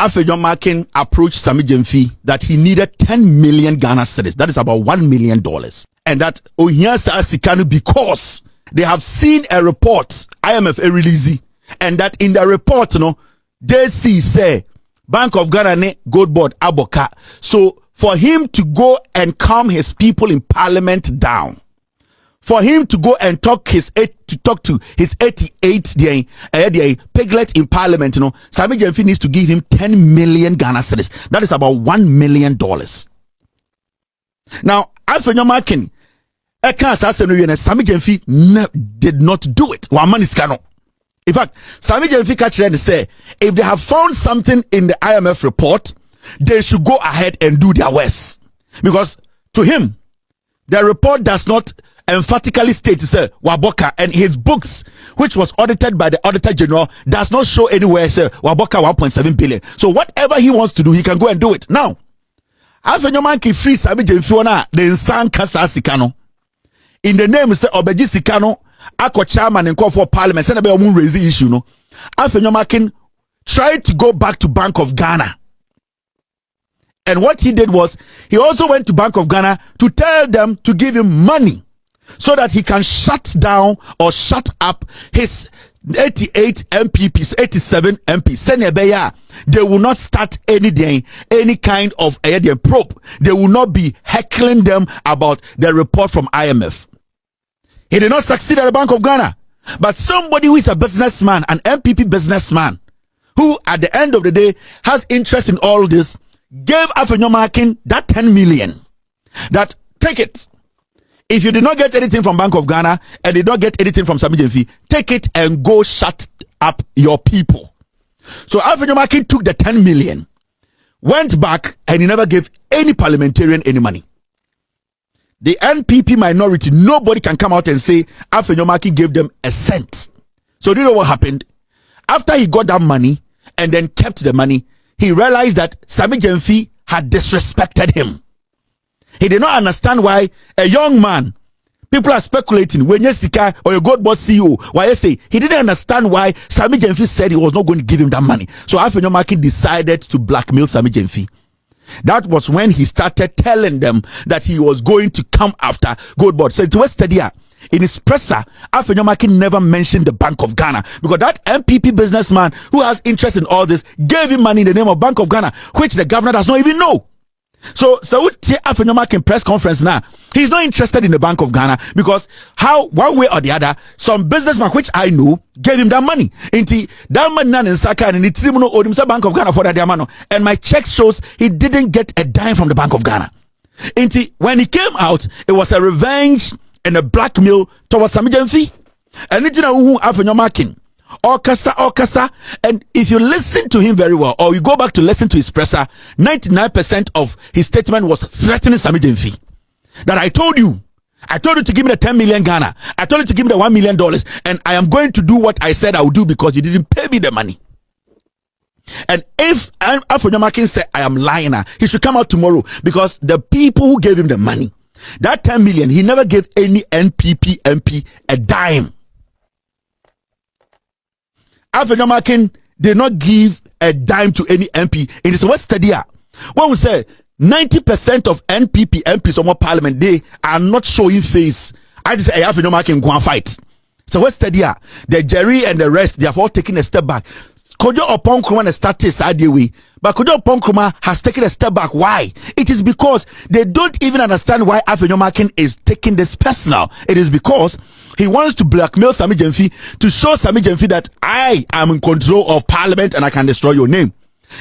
Afenyo Markin approached Sammy Gyamfi that he needed 10 million Ghana cedis. That is about $1 million. And that Ohiasa Asikanu, because they have seen a report, IMF a release, and that in the report, they see say Bank of Ghana ne gold board aboka. So for him to go and calm his people in parliament down, for him to go and talk to his 88 piglet in parliament, Sammy Gyamfi needs to give him 10 million Ghana cedis. That is about $1 million. Now, Afenyo Markin, Sammy Gyamfi did not do it. In fact, Sammy Gyamfi catch and say, if they have found something in the IMF report, they should go ahead and do their worst. Because to him, the report does not emphatically state Waboka, and his books, which was audited by the Auditor General, does not show anywhere Waboka 1.7 billion. So whatever he wants to do, he can go and do it. Now, Afenyo Markin free Sammy Gyamfi the Nsan Kasa Sikano. In the name say Obeji Sikano, Ako chairman and call for parliament, send a raise the issue. Afenyo Markin tried to go back to Bank of Ghana. And what he did was, he also went to Bank of Ghana to tell them to give him money so that he can shut down or shut up his 88 MPPs, 87 MPs. They will not start any kind of probe. They will not be heckling them about the report from IMF. He did not succeed at the Bank of Ghana. But somebody who is a businessman, an MPP businessman, who at the end of the day has interest in all this, gave Afenyo Markin that 10 million. That, take it. If you did not get anything from Bank of Ghana and did not get anything from Sammy Gyamfi, take it and go shut up your people. So Afenyo Markin took the 10 million, went back, and he never gave any parliamentarian any money. The NPP minority, nobody can come out and say Afenyo Markin gave them a cent. So do you know what happened? After he got that money and then kept the money, he realized that Sammy Gyamfi had disrespected him. He did not understand why a young man, people are speculating, when Jessica or a gold board CEO, why I say he didn't understand why Sammy Gyamfi said he was not going to give him that money. So Afenyo Markin decided to blackmail Sammy Gyamfi. That was when he started telling them that he was going to come after gold board. So it was steady. In his presser, Afenyo Markin never mentioned the Bank of Ghana, because that MPP businessman who has interest in all this gave him money in the name of Bank of Ghana, which the governor does not even know. So Afenyo Markin press conference now, he's not interested in the Bank of Ghana, because how one way or the other, some businessman which I know gave him that money. That money in Saka and it's owed him Bank of Ghana for that money. And my check shows he didn't get a dime from the Bank of Ghana. When he came out, it was a revenge and a blackmail towards Sammy Gyamfi. And it's Afenyo Markin. Okasa, and if you listen to him very well, or you go back to listen to his presser, 99% of his statement was threatening Sammy Gyamfi. That I told you to give me the 10 million Ghana, I told you to give me the $1 million, and I am going to do what I said I would do because you didn't pay me the money. And if Afenyo Markin said I am lying, he should come out tomorrow, because the people who gave him the money, that 10 million, he never gave any NPP MP a dime. Afenyo Markin did not give a dime to any MP. It is what study. When we say 90% of NPP MPs on parliament, they are not showing face. I just say Afenyo Markin go and fight. So what study? The Jerry and the rest, they have all taken a step back. Kojo Oponkroma started side way, but Kojo Oponkroma has taken a step back. Why? It is because they don't even understand why Afenyo Markin is taking this personal. It is because he wants to blackmail Sammy Gyamfi to show Sammy Gyamfi that I am in control of parliament and I can destroy your name.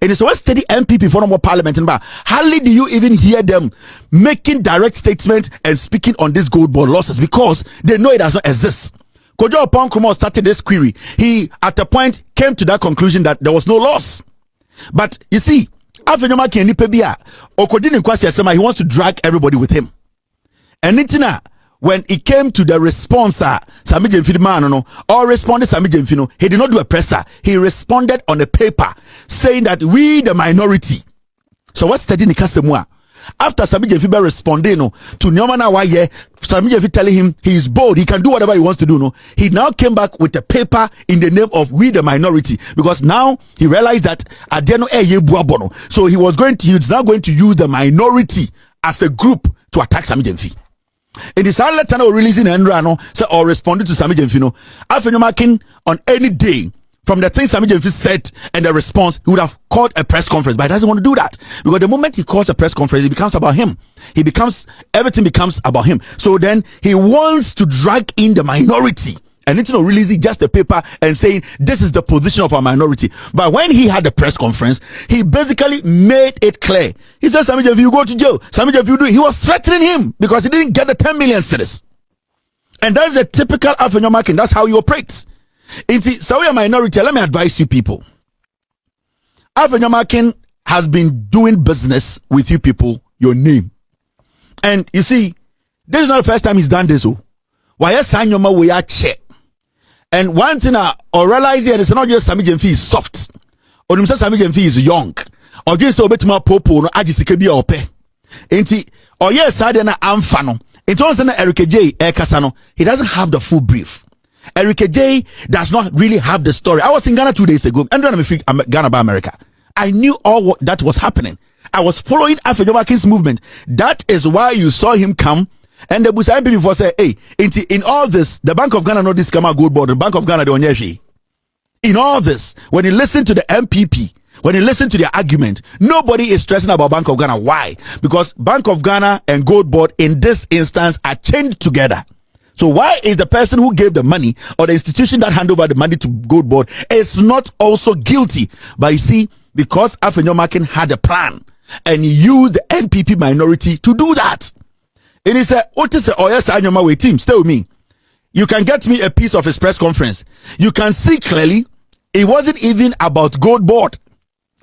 It is always steady MPP for more parliament, but hardly do you even hear them making direct statements and speaking on this gold bond losses, because they know it does not exist. Kojo Oponkroma started this query. He, at a point, came to that conclusion that there was no loss. But you see, Afenyo Markin he wants to drag everybody with him. And when it came to the response, Sammy Gyamfi or responded Sammy Gyamfi, he did not do a presser. He responded on a paper saying that we the minority. So what's studying the Kasemwa? After Sammy Gyamfi responding to Nyomana Waye, Sammy Gyamfi telling him he is bold, he can do whatever he wants to do. No, he now came back with a paper in the name of We the Minority, because now he realized that Adeno Eye Buabono. So he's now going to use the minority as a group to attack Sammy Gyamfi. In the silent letter now releasing Enrano or responding to Sammy Gyamfi, Afenyo Markin on any day from the things Sammy Gyamfi said and the response, he would have called a press conference, but he doesn't want to do that, because the moment he calls a press conference, it becomes about him. Everything becomes about him. So then he wants to drag in the minority and it's not releasing just a paper and saying this is the position of our minority. But when he had the press conference, he basically made it clear. He said, Sammy Gyamfi, you go to jail. Sammy Gyamfi, you do it. He was threatening him because he didn't get the 10 million cedis. And that's the typical Afenyo Markin. That's how he operates. So we are minority. Let me advise you people. Afenyo Markin has been doing business with you people, your name. And you see, this is not the first time he's done this. Why yes, we are check. And one thing I realize here is not just Sammy Gyamfi is soft. Or Sammy Gyamfi is young. Or just a bit more popo no ajisike bi ope. Enti or yes I na amfano. It was an Eric J. Kasano. He doesn't have the full brief. Eric J. does not really have the story. I was in Ghana 2 days ago. And then I'm Ghana by America. I knew all that was happening. I was following Afenyo Markin's movement. That is why you saw him come. And the Busa MP before say, hey, in all this, the Bank of Ghana know this come out good board. The Bank of Ghana don't onyeshi. In all this, when you listen to the MPP, when you listen to their argument, nobody is stressing about Bank of Ghana. Why? Because Bank of Ghana and Gold Board in this instance are chained together. So why is the person who gave the money or the institution that handed over the money to Gold Board is not also guilty? But you see, because Afenyo Markin had a plan and he used the NPP minority to do that. And he said, Otis, oh yes, I know my way team, stay with me. You can get me a piece of his press conference. You can see clearly it wasn't even about Gold Board.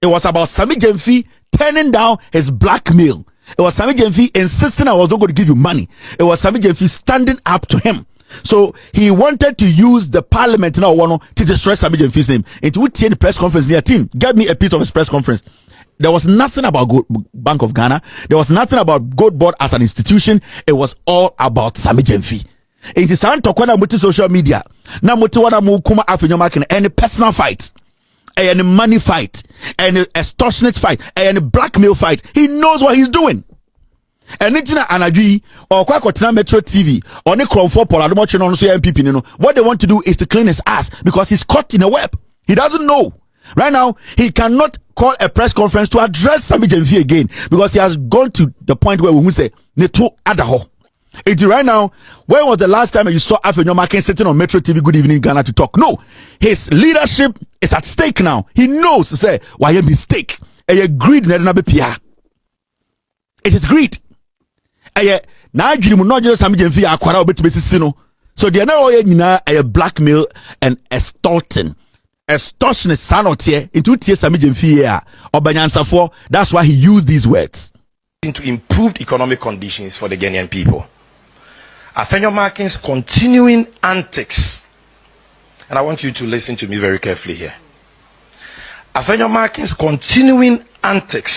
It was about Sammy Gyamfi turning down his blackmail. It was Sammy Gyamfi insisting I was not going to give you money. It was Sammy Gyamfi standing up to him. So he wanted to use the parliament now to destroy Sammy Gyamfi's name. And to take the press conference, their team, get me a piece of his press conference. There was nothing about Bank of Ghana. There was nothing about Gold Board as an institution. It was all about Sammy Gyamfi. It is time to talk about social media. Now, Afenyo Markin any personal fight, any money fight, any extortionate fight, any blackmail fight. He knows what he's doing. And it's not Anagi or Kwakotina Metro TV or Nikron for Polamotion on MPP. What they want to do is to clean his ass because he's caught in a web. He doesn't know. Right now, he cannot call a press conference to address Sammy Gyamfi again because he has gone to the point where we say Neto Adaho. Right now, when was the last time you saw Afenyo Markin sitting on Metro TV Good Evening Ghana to talk? No, his leadership is at stake now. He knows to say why a mistake. A greed it is greed. Now you not just Sammy Gyamfi akwara obet besisino. So they are now a blackmail and extorting. Extortion is sanotie into tie Sammy Gyamfi here or banyansafo. That's why he used these words. To improved economic conditions for the Ghanaian people. Afenyo Markin's continuing antics, and I want you to listen to me very carefully here. Afenyo Markin's continuing antics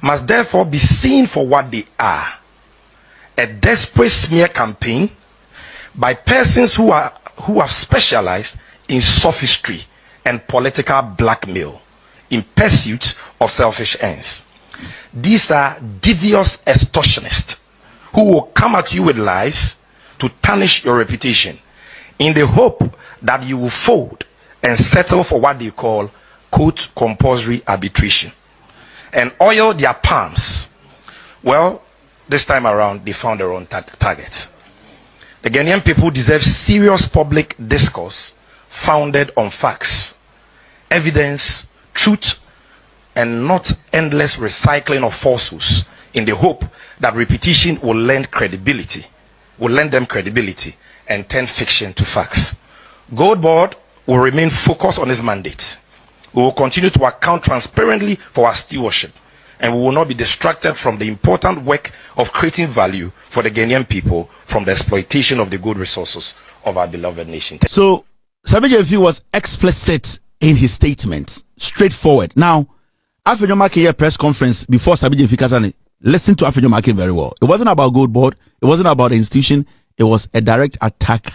must therefore be seen for what they are: a desperate smear campaign by persons who have specialized in sophistry and political blackmail in pursuit of selfish ends. These are devious extortionists who will come at you with lies to tarnish your reputation in the hope that you will fold and settle for what they call, quote, compulsory arbitration and oil their palms. Well, this time around, they found their own target. The Ghanaian people deserve serious public discourse founded on facts, evidence, truth, and not endless recycling of falsehoods in the hope that repetition will lend them credibility and turn fiction to facts. Gold Board will remain focused on its mandate. We will continue to account transparently for our stewardship, and we will not be distracted from the important work of creating value for the Ghanaian people from the exploitation of the good resources of our beloved nation. So, Sammy Gyamfi was explicit in his statements, straightforward. Now, Afenyo Markin press conference before Sammy Gyamfi Kasane, Listen to Afenyo Markin very well. It wasn't about Gold Board. It wasn't about the institution. It was a direct attack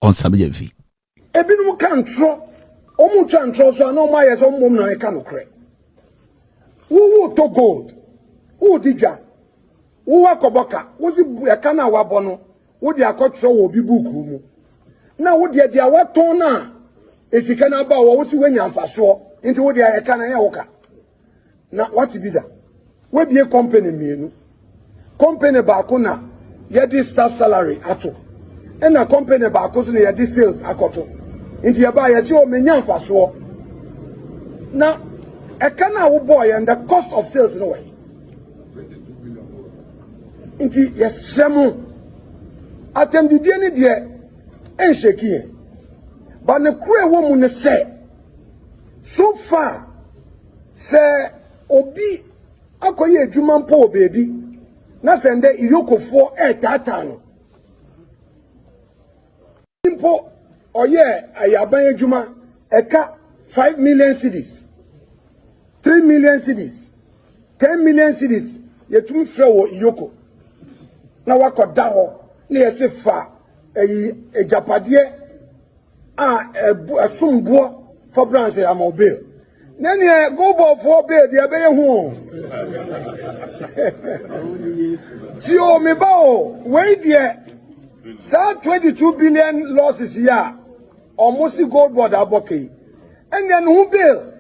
on Sammy Gyamfi. Ebinu kantro, omu chantro so no ma yeso mum na eka no kre. Wo to gold. Wo dija. Wo akoboka. Wo si eka na wabo no. Wo di akotro wo bi buku mu. Na wo di dia waton na esika na ba wo si wanya mfaso. Nti wo di eka na ye woka. Na what be that? We be a company mienu. Company ba ko na ye di staff salary ato. And a company ba ko so na ye di sales akoto. Nti ye ba ye si o menya mfaso. Na eka na wo boy and the cost of sales no way. 22 billion. Nti yes shemu atem di die ni die en sheki. But ne kure wo mu ne say so far say obi akoye adwuma mpo baby na sende iyokofo tata no mpo oye ayaban adwuma eka 5 million cedis 3 million cedis 10 million cedis yetum frɛ wo iyoko na wakoda ho na yese fa ejapade asumbo for branch amobile Nene go for bed, ya be home. Tio me bao, wait there. Sa 22 billion losses here. Almost gold board aboke. And then who bill?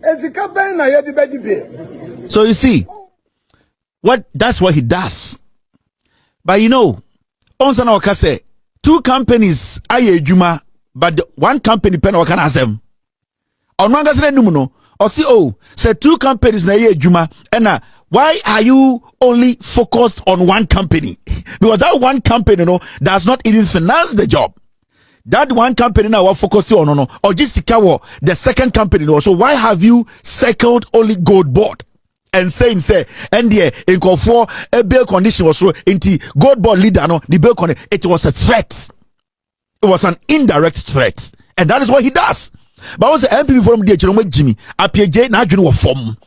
Ezika ben na yedi bedi bill. So you see, that's what he does. But you know, Onsana Okase, 2 companies aye juma, but one company pen or can ask them. On one no or see say 2 companies na ye juma and why are you only focused on one company? Because that one company does not even finance the job. That one company now what focus on or just the second company so why have you circled only Gold Board and say and in for a bail condition was so into Gold Board leader the bail condition it was a threat. It was an indirect threat and that is what he does. But also MPP from the Jerome Jimmy APJ na adwene wo fom.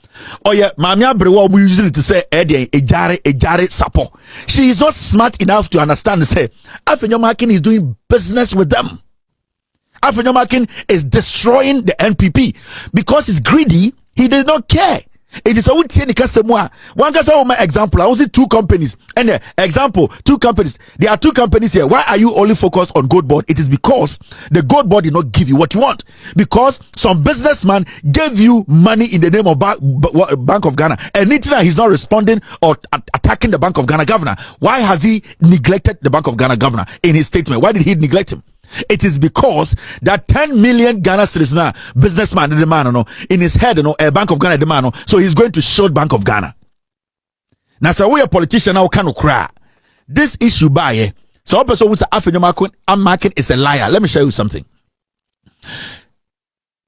Oye maami abrewa we using it to say ejare sapo. She is not smart enough to understand say Afenyo Markin is doing business with them. Afenyo Markin is destroying the NPP because he's greedy. He does not care. It is a one example. I see 2 companies and example 2 companies. There are 2 companies here. Why are you only focused on Gold Board? It is because the Gold Board did not give you what you want, because some businessman gave you money in the name of Bank of Ghana, and he's not responding or attacking the Bank of Ghana governor. Why has he neglected the Bank of Ghana governor in his statement? Why did he neglect him? It is because that 10 million Ghana cedis now businessman the man in his head a Bank of Ghana the man so he's going to shield Bank of Ghana. Now so we a politician now can cry this issue by so person who say Afenyo Markin is a liar. Let me show you something.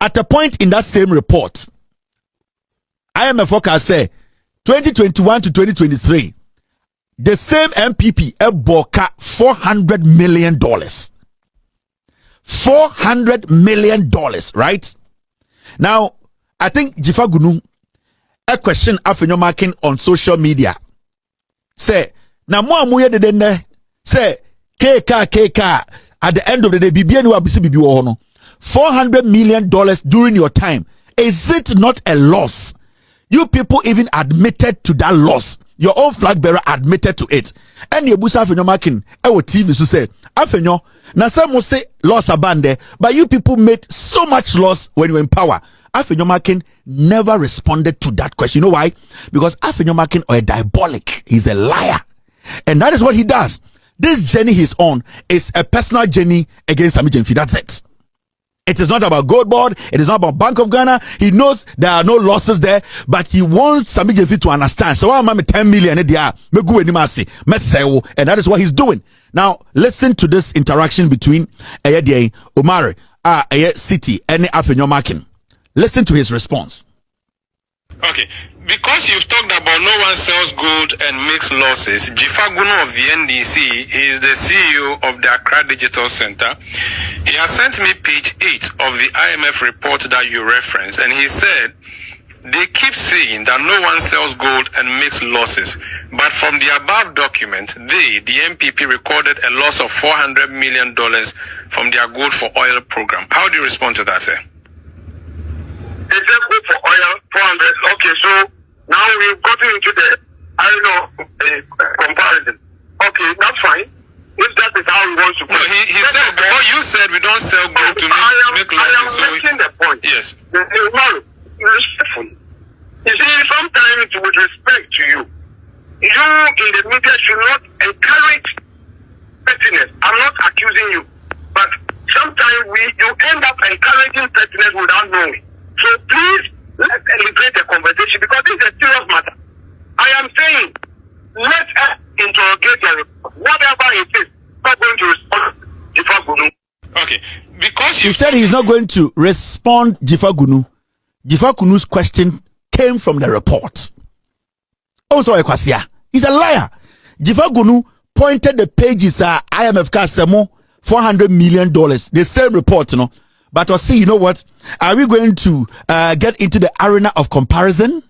At a point in that same report, IMF forecast say 2021 to 2023 the same MPP boka $400 million. $400 million, right? Now, I think Jifa Gunu a question Afenyo Markin on social media. Say, na mo amuye de den say KK at the end of the day bibi anu abisi bibi wo no. $400 million during your time. Is it not a loss? You people even admitted to that loss. Your own flag bearer admitted to it. And you busa Afenyo Markin ewo TV so say Afenyo na some will say loss abande, but you people made so much loss when you were in power. Afenyo Markin never responded to that question. You know why? Because Afenyo Markin are diabolic. He's a liar. And that is what he does. This journey he's on is a personal journey against Sammy Gyamfi. That's it. It is not about Gold Board. It is not about Bank of Ghana. He knows there are no losses there, but he wants Sammy Gyamfi to understand. So I'm 10 million, and that is what he's doing. Now, listen to this interaction between Omari, City, and Afenyo Markin. Listen to his response. Okay, because you've talked about no one sells gold and makes losses, Jifaguno of the NDC is the CEO of the Accra Digital Center. He has sent me page 8 of the IMF report that you referenced, and he said They keep saying that no one sells gold and makes losses. But from the above document, they, the MPP, recorded a loss of $400 million from their gold for oil program. How do you respond to that, sir? They just go for oil, 400. Okay, so now we've gotten into the, comparison. Okay, that's fine. If that is how he wants to put it. No, he said, before you said we don't sell gold to make losses. I am making the point. Yes. Respectfully. You see, sometimes with respect to you, you in the media should not encourage pettiness. I'm not accusing you. But sometimes you end up encouraging pettiness without knowing. So please, let's elevate the conversation because this is a serious matter. I am saying, let us interrogate the report. Whatever it is, not going to respond to Jifagunu. Okay, because he said he's not going to respond Jifagunu. Jifagunu's question came from the report. Also, he's a liar. Jifagunu pointed the pages IMF Kasemo $400 million. The same report, you know. But we'll see, you know what? Are we going to get into the arena of comparison?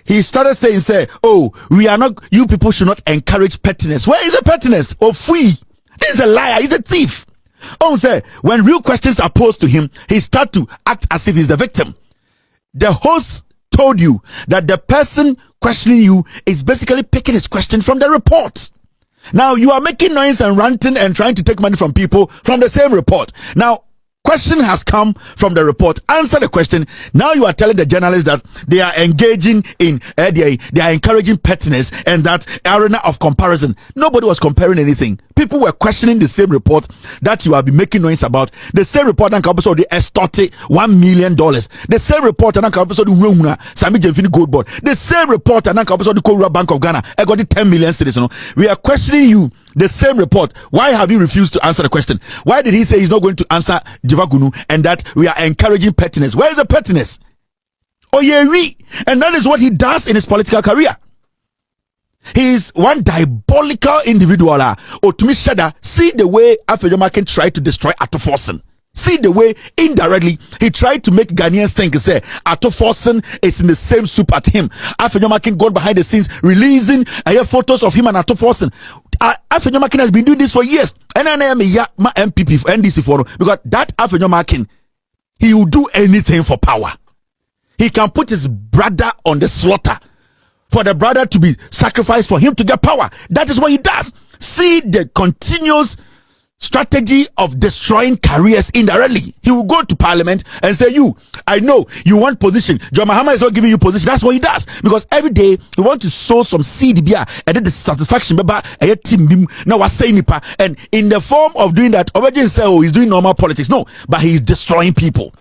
He started saying, oh, we are not, you people should not encourage pettiness. Where is the pettiness? Oh, free. This is a liar. He's a thief. Oh, say, when real questions are posed to him, he starts to act as if he's the victim. The host told you that the person questioning you is basically picking his question from the report. Now, you are making noise and ranting and trying to take money from people from the same report. Now, question has come from the report. Answer the question. Now you are telling the journalists that they are engaging in, they are encouraging pettiness and that arena of comparison. Nobody was comparing anything. People were questioning the same report that you have been making noise about. The same report and episode they extorted $1 million. The same report and episode Sammy Gyamfi gold board. The same report and episode the Kora Bank of Ghana. I got the 10 million cities. You know? We are questioning you. The same report. Why have you refused to answer the question? Why did he say he's not going to answer Jifagunu and that we are encouraging pettiness? Where is the pettiness? Oh yeah, and that is what he does in his political career. He is one diabolical individual. Oh, to me, Shada, see the way Afenyo Markin tried to destroy Atoforsen. See the way indirectly he tried to make Ghanaians think, say, Atoforsen is in the same soup at him. Afenyo Markin got behind the scenes, releasing photos of him and Atoforsen. Afenyo Markin has been doing this for years. And I am a MPP for NDC for because that Afenyo Markin, he will do anything for power. He can put his brother on the slaughter for the brother to be sacrificed for him to get power. That is what he does. See the continuous strategy of destroying careers indirectly. He will go to parliament and say, I know you want position. John Mahama is not giving you position. That's what he does. Because every day he wants to sow some seed and then the satisfaction and in the form of doing that, already say, he's doing normal politics. No, but he's destroying people.